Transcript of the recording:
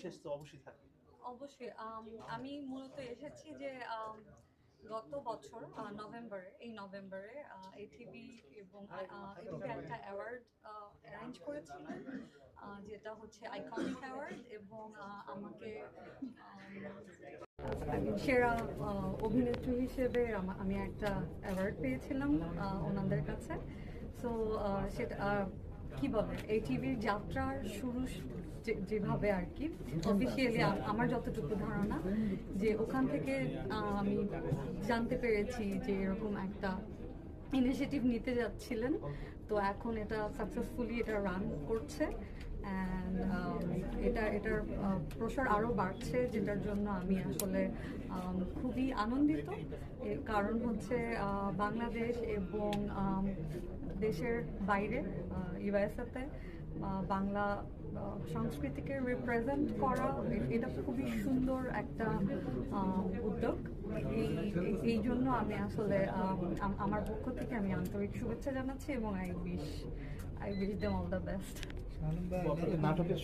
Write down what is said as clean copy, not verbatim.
বিশেষ তো অবশ্যই থাকে। অবশ্যই আমি মূলত এসেছি যে গত বছর নভেম্বরে এটিভি এবং এটিভি একটা অ্যাওয়ার্ড অ্যারেঞ্জ করেছিলেন, যেটা হচ্ছে আইকনিক অ্যাওয়ার্ড, এবং আমাকে সেরা অভিনেত্রী হিসেবে আমি একটা অ্যাওয়ার্ড পেয়েছিলাম ওনাদের কাছে। সো সেটা কি বলে এই টিভির যাত্রার শুরু যেভাবে আর কি অফিসিয়ালি আমার যতটুকু ধারণা যে ওখান থেকে আমি জানতে পেরেছি যে এরকম একটা ইনিশিয়েটিভ নিতে যাচ্ছিলেন। তো এখন এটা সাকসেসফুলি এটা রান করছে, অ্যান্ড এটার প্রসার আরও বাড়ছে, যেটার জন্য আমি আসলে খুবই আনন্দিত। এর কারণ হচ্ছে বাংলাদেশ এবং দেশের বাইরে ইউএসএতে বাংলা সংস্কৃতিকে রিপ্রেজেন্ট করা, এটা খুবই সুন্দর একটা উদ্যোগ। এই জন্য আমি আসলে আমার পক্ষ থেকে আমি আন্তরিক শুভেচ্ছা জানাচ্ছি এবং I wish them all the best. নাটকের